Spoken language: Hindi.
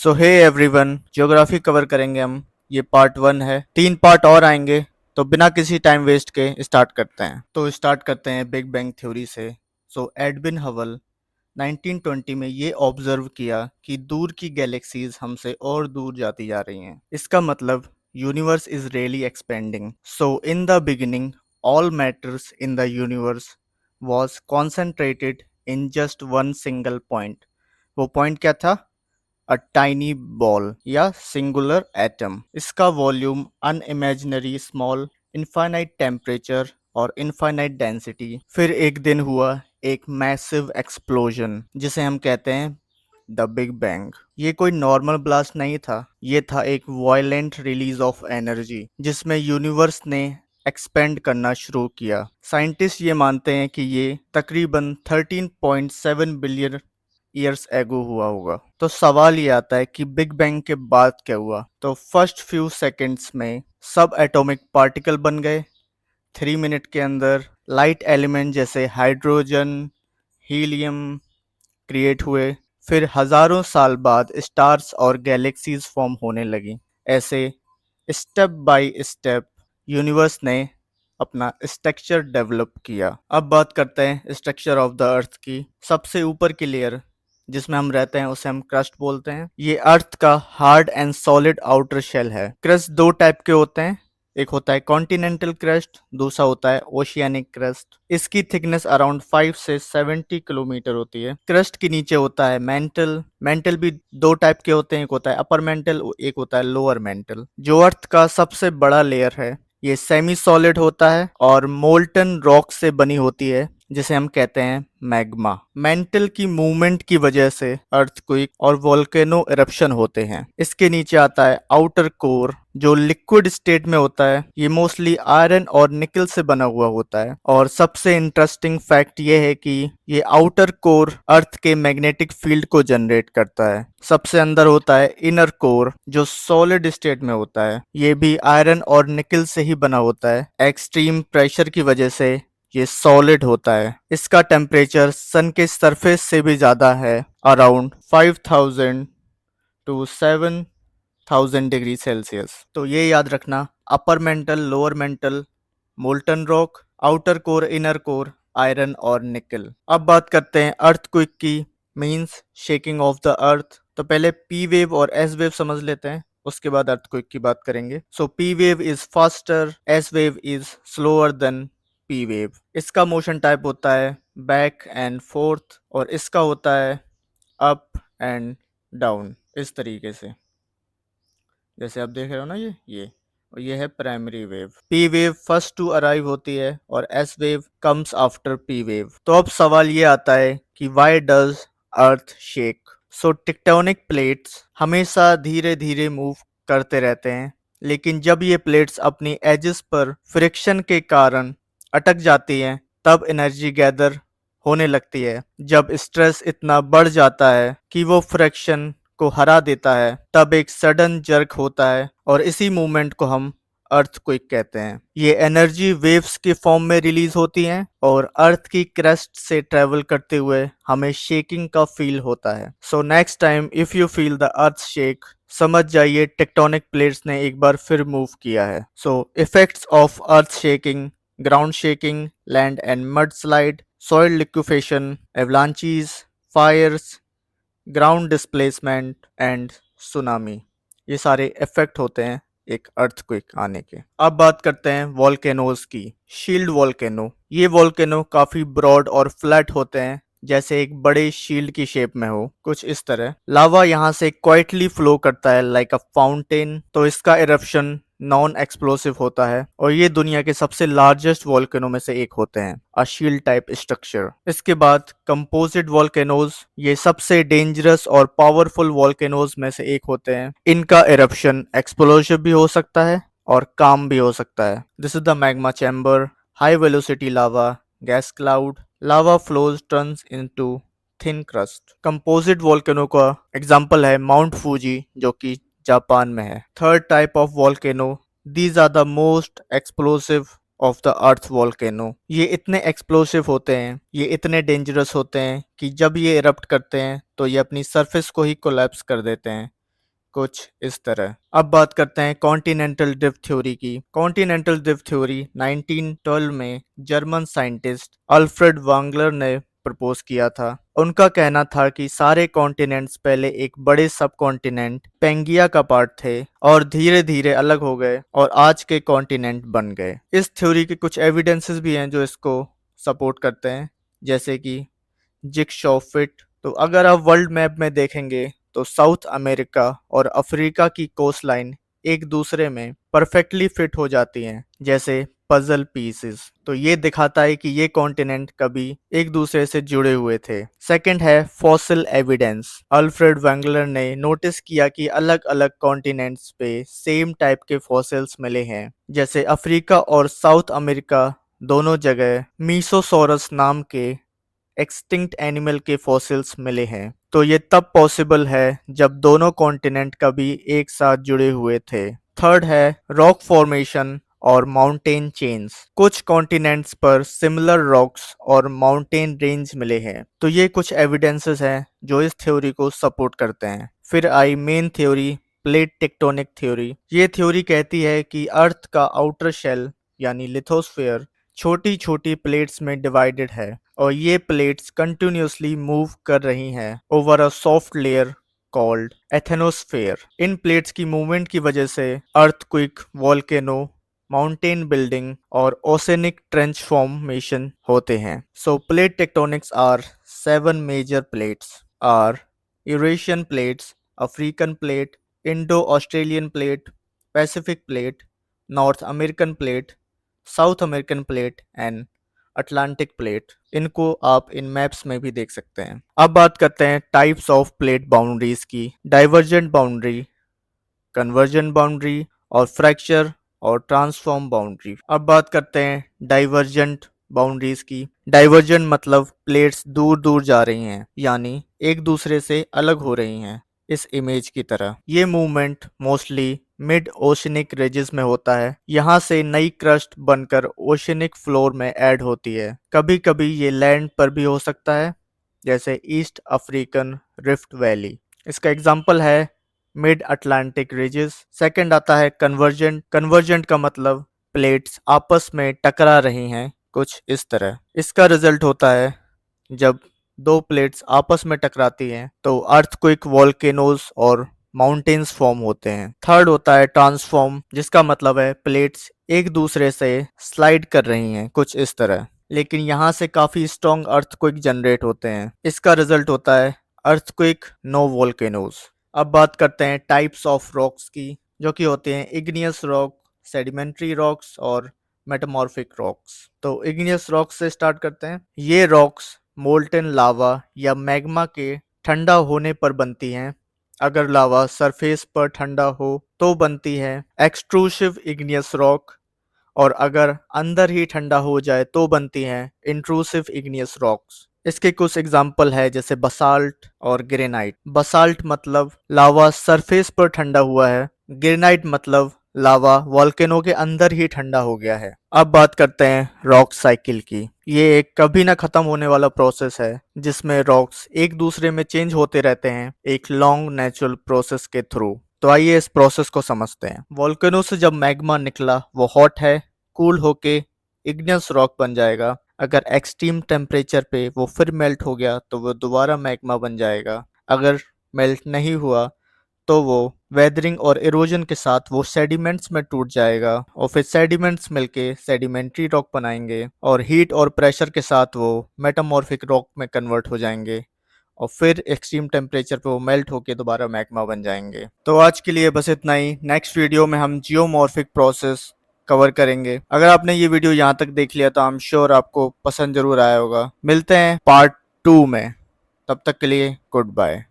सो हे एवरीवन, ज्योग्राफी कवर करेंगे हम। ये पार्ट 1 है, 3 पार्ट और आएंगे। तो बिना किसी टाइम वेस्ट के स्टार्ट करते हैं। स्टार्ट करते हैं बिग बैंग थ्योरी से। एडविन हवल 1920 में ये ऑब्जर्व किया कि दूर की गैलेक्सीज हमसे और दूर जाती जा रही हैं। इसका मतलब universe is really expanding. In the beginning all matters in the universe was concentrated in just one single point। वो पॉइंट क्या था? अ टाइनी बॉल या सिंगुलर एटम। इसका वॉल्यूम अनइमेजिनरी स्मॉल, इनफाइनाइट टेम्परेचर और इनफाइनाइट डेंसिटी। फिर एक दिन हुआ एक मैसिव एक्सप्लोजन जिसे हम कहते हैं द बिग बैंग। ये कोई नॉर्मल ब्लास्ट नहीं था, ये था एक वायलेंट रिलीज ऑफ एनर्जी जिसमें यूनिवर्स ने एक्सपेंड करना शुरू किया। साइंटिस्ट ये मानते हैं कि ये तकरीबन 13.7 बिलियन ईयर्स एगो हुआ होगा। तो सवाल ये आता है कि बिग बैंग के बाद क्या हुआ? तो फर्स्ट फ्यू सेकंड्स में सब एटॉमिक पार्टिकल बन गए। 3 मिनट के अंदर लाइट एलिमेंट जैसे हाइड्रोजन, हीलियम क्रिएट हुए। फिर हजारों साल बाद स्टार्स और गैलेक्सीज फॉर्म होने लगी। ऐसे स्टेप बाय स्टेप यूनिवर्स ने अपना स्ट्रक्चर डेवलप किया। अब बात करते हैं स्ट्रक्चर ऑफ द अर्थ की। सबसे ऊपर की लेयर जिसमें हम रहते हैं उसे हम क्रस्ट बोलते हैं। ये अर्थ का hard and solid outer shell है। क्रस्ट दो टाइप के होते हैं, एक होता है कॉन्टिनेंटल क्रस्ट, दूसरा होता है ओशियानिक क्रस्ट। इसकी थिकनेस अराउंड 5 से 70 किलोमीटर होती है। क्रस्ट के नीचे होता है मेंटल। मेंटल भी दो टाइप के होते हैं, एक होता है अपर मेंटल, एक होता है लोअर मेंटल। जो अर्थ का सबसे बड़ा लेयर है ये सेमी सॉलिड होता है और मोल्टन रॉक से बनी होती है जिसे हम कहते हैं मैग्मा। मेंटल की मूवमेंट की वजह से अर्थक्वेक और वोल्केनो इरप्शन होते हैं। इसके नीचे आता है आउटर कोर जो लिक्विड स्टेट में होता है। ये मोस्टली आयरन और निकल से बना हुआ होता है। और सबसे इंटरेस्टिंग फैक्ट ये है कि ये आउटर कोर अर्थ के मैग्नेटिक फील्ड को जनरेट करता है। सबसे अंदर होता है इनर कोर जो सॉलिड स्टेट में होता है। ये भी आयरन और निकल से ही बना होता है। एक्सट्रीम प्रेशर की वजह से ये सॉलिड होता है। इसका टेम्परेचर सन के सरफेस से भी ज़्यादा है, अराउंड 5000 टू 7000 डिग्री सेल्सियस। तो ये याद रखना, upper mantle, lower mental, molten rock, outer core, inner core, iron और निकल। अब बात करते हैं अर्थक्वेक की, मींस शेकिंग ऑफ द अर्थ। तो पहले पी वेव और एस वेव समझ लेते हैं, उसके बाद अर्थक्वेक की बात करेंगे। P wave is faster, S wave is slower then P wave. इसका मोशन टाइप होता है बैक एंड फोर्थ और इसका होता है अप एंड डाउन, इस तरीके से जैसे आप देख रहे हो ना। ये है primary wave. P wave first to arrive होती है और S wave comes after P wave. तो अब सवाल ये आता है कि why does earth shake? Tectonic plates हमेशा धीरे धीरे मूव करते रहते हैं, लेकिन जब ये प्लेट्स अपनी एजेस पर फ्रिक्शन के कारण अटक जाती हैं तब एनर्जी गैदर होने लगती है। जब स्ट्रेस इतना बढ़ जाता है कि वो फ्रिक्शन को हरा देता है तब एक सडन जर्क होता है और इसी मूवमेंट को हम अर्थक्वेक कहते हैं। ये एनर्जी वेव्स के फॉर्म में रिलीज होती हैं और अर्थ की क्रस्ट से ट्रेवल करते हुए हमें शेकिंग का फील होता है। Next time if you feel the earth shake, समझ जाइए टेक्टोनिक प्लेट्स ने एक बार फिर मूव किया है। Effects of earth shaking: ground shaking, land and mud slide, soil liquefaction, avalanches, fires, ground displacement and tsunami. ये सारे इफेक्ट होते हैं एक अर्थक्वेक आने के। अब बात करते हैं वॉल्केनोज की। शील्ड वॉल्केनो, ये वॉल्केनो काफी ब्रॉड और फ्लैट होते हैं, जैसे एक बड़े शील्ड की शेप में हो, कुछ इस तरह। लावा यहाँ से क्वाइटली फ्लो करता है लाइक अ फाउंटेन। तो इसका इरप्शन नॉन एक्सप्लोसिव होता है और ये दुनिया के सबसे लार्जेस्ट वॉल्केनो में से एक होते हैं, अ शील्ड टाइप स्ट्रक्चर। इसके बाद कंपोजिट वॉल्केनोज, ये सबसे डेंजरस और पावरफुल वॉल्केनोज में से एक होते हैं। इनका इरप्शन एक्सप्लोसिव भी हो सकता है और काम भी हो सकता है। This is the magma chamber, high velocity lava, gas cloud, lava flows turns into thin crust. Composite volcano का एग्जाम्पल है माउंट फूजी जो कि जापान में है। Third type of volcano, these are the most explosive of the earth volcano. ये इतने एक्सप्लोसिव होते हैं, ये इतने डेंजरस होते हैं कि जब ये इरप्ट करते हैं तो ये अपनी सरफेस को ही कोलैप्स कर देते हैं। कुछ इस तरह। अब बात करते हैं कॉन्टिनेंटल ड्रिफ्ट थ्योरी की। कॉन्टिनेंटल ड्रिफ्ट थ्योरी 1912 में जर्मन साइंटिस्ट अल्फ्रेड वांगलर ने प्रपोज किया था। उनका कहना था कि सारे कॉन्टिनेंट्स पहले एक बड़े सब कॉन्टिनेंट पेंगिया का पार्ट थे और धीरे धीरे अलग हो गए और आज के कॉन्टिनेंट बन गए। इस थ्योरी के कुछ एविडेंसेस भी हैं जो इसको सपोर्ट करते हैं, जैसे कि जिगसॉ फिट। तो अगर आप वर्ल्ड मैप में देखेंगे तो साउथ अमेरिका और अफ्रीका की कोस्ट लाइन एक दूसरे में परफेक्टली फिट हो जाती हैं, जैसे पजल पीसेस। तो ये दिखाता है कि ये कॉन्टिनेंट कभी एक दूसरे से जुड़े हुए थे। सेकंड है फॉसिल एविडेंस। अल्फ्रेड वेंगलर ने नोटिस किया कि अलग अलग कॉन्टिनेंट्स पे सेम टाइप के फॉसिल्स मिले हैं, जैसे अफ्रीका और साउथ अमेरिका दोनों जगह मीसोसॉरस नाम के एक्सटिंक्ट एनिमल के फॉसिल्स मिले हैं। तो ये तब पॉसिबल है जब दोनों कॉन्टिनेंट कभी एक साथ जुड़े हुए थे। थर्ड है रॉक फॉर्मेशन और माउंटेन चेन्स। कुछ कॉन्टिनेंट्स पर सिमिलर रॉक्स और माउंटेन रेंज मिले हैं। तो ये कुछ एविडेंसेस हैं जो इस थ्योरी को सपोर्ट करते हैं। फिर आई main theory, plate tectonic theory. ये थ्योरी कहती है कि अर्थ का आउटर शेल यानी लिथोस्फीयर छोटी छोटी प्लेट्स में डिवाइडेड है और ये प्लेट्स कंटिन्यूसली मूव कर रही हैं over a soft layer called asthenosphere. इन प्लेट्स की मूवमेंट की वजह से अर्थक्वेक, वॉल्केनो, माउंटेन बिल्डिंग और ओसेनिक ट्रेंच फॉर्मेशन होते हैं। So plate tectonics are 7 major plates are Eurasian plates, African plate, Indo Australian plate, Pacific plate, North American plate, South American plate and Atlantic plate. इनको आप इन मैप्स में भी देख सकते हैं। अब बात करते हैं टाइप्स ऑफ प्लेट बाउंड्रीज की। डाइवर्जेंट बाउंड्री, कन्वर्जन बाउंड्री और फ्रैक्चर और ट्रांसफॉर्म बाउंड्री। अब बात करते हैं डाइवर्जेंट बाउंड्रीज की। डाइवर्जेंट मतलब प्लेट्स दूर दूर जा रही हैं, यानी एक दूसरे से अलग हो रही हैं, इस इमेज की तरह। ये movement mostly mid oceanic ridges में होता है। यहाँ से नई क्रस्ट बनकर ओशनिक फ्लोर में ऐड होती है। कभी कभी ये लैंड पर भी हो सकता है, जैसे ईस्ट अफ्रीकन रिफ्ट वैली। इसका एग्जाम्पल है मिड अटलांटिक रिजेस। सेकंड आता है कन्वर्जेंट। कन्वर्जेंट का मतलब प्लेट्स आपस में टकरा रही हैं, कुछ इस तरह। इसका रिजल्ट होता है जब दो प्लेट्स आपस में टकराती हैं तो अर्थक्वेक, वॉल्केनोज और माउंटेन्स फॉर्म होते हैं। थर्ड होता है ट्रांसफॉर्म, जिसका मतलब है प्लेट्स एक दूसरे से स्लाइड कर रही हैं, कुछ इस तरह, लेकिन यहाँ से काफी स्ट्रॉन्ग अर्थक्वेक जनरेट होते हैं। इसका रिजल्ट होता है अर्थक्वेक, नो वॉल्केनोज। अब बात करते हैं टाइप्स ऑफ रॉक्स की, जो कि होते हैं इग्नियस रॉक, सेडिमेंट्री रॉक्स और मेटामॉर्फिक रॉक्स। तो इग्नियस रॉक्स से स्टार्ट करते हैं। ये रॉक्स मोल्टन लावा या मैग्मा के ठंडा होने पर बनती हैं। अगर लावा सरफेस पर ठंडा हो तो बनती है एक्सट्रूसिव इग्नियस रॉक, और अगर अंदर ही ठंडा हो जाए तो बनती हैं इंट्रूसिव इग्नियस रॉक्स। इसके कुछ एग्जाम्पल है, जैसे बसाल्ट और ग्रेनाइट। बसाल्ट मतलब लावा सरफेस पर ठंडा हुआ है, ग्रेनाइट मतलब लावा वॉल्केनो के अंदर ही ठंडा हो गया है। अब बात करते हैं रॉक साइकिल की। ये एक कभी ना खत्म होने वाला प्रोसेस है जिसमें रॉक्स एक दूसरे में चेंज होते रहते हैं एक लॉन्ग नेचुरल प्रोसेस के थ्रू। तो आइए इस प्रोसेस को समझते हैं। वॉल्केनो से जब मैग्मा निकला वो हॉट है, कूल होके इग्नियस रॉक बन जाएगा। अगर एक्सट्रीम टेम्परेचर पे वो फिर मेल्ट हो गया तो वो दोबारा मैग्मा बन जाएगा। अगर मेल्ट नहीं हुआ तो वो वेदरिंग और इरोजन के साथ वो सेडिमेंट्स में टूट जाएगा और फिर सेडिमेंट्स मिलके सेडिमेंट्री रॉक बनाएंगे और हीट और प्रेशर के साथ वो मेटामॉर्फिक रॉक में कन्वर्ट हो जाएंगे और फिर एक्सट्रीम टेम्परेचर पे वो मेल्ट होके दोबारा मैग्मा बन जाएंगे। तो आज के लिए बस इतना ही। नेक्स्ट वीडियो में हम जियोमॉर्फिक प्रोसेस कवर करेंगे। अगर आपने ये वीडियो यहाँ तक देख लिया तो आई एम श्योर आपको पसंद जरूर आया होगा। मिलते हैं पार्ट 2 में, तब तक के लिए गुड बाय।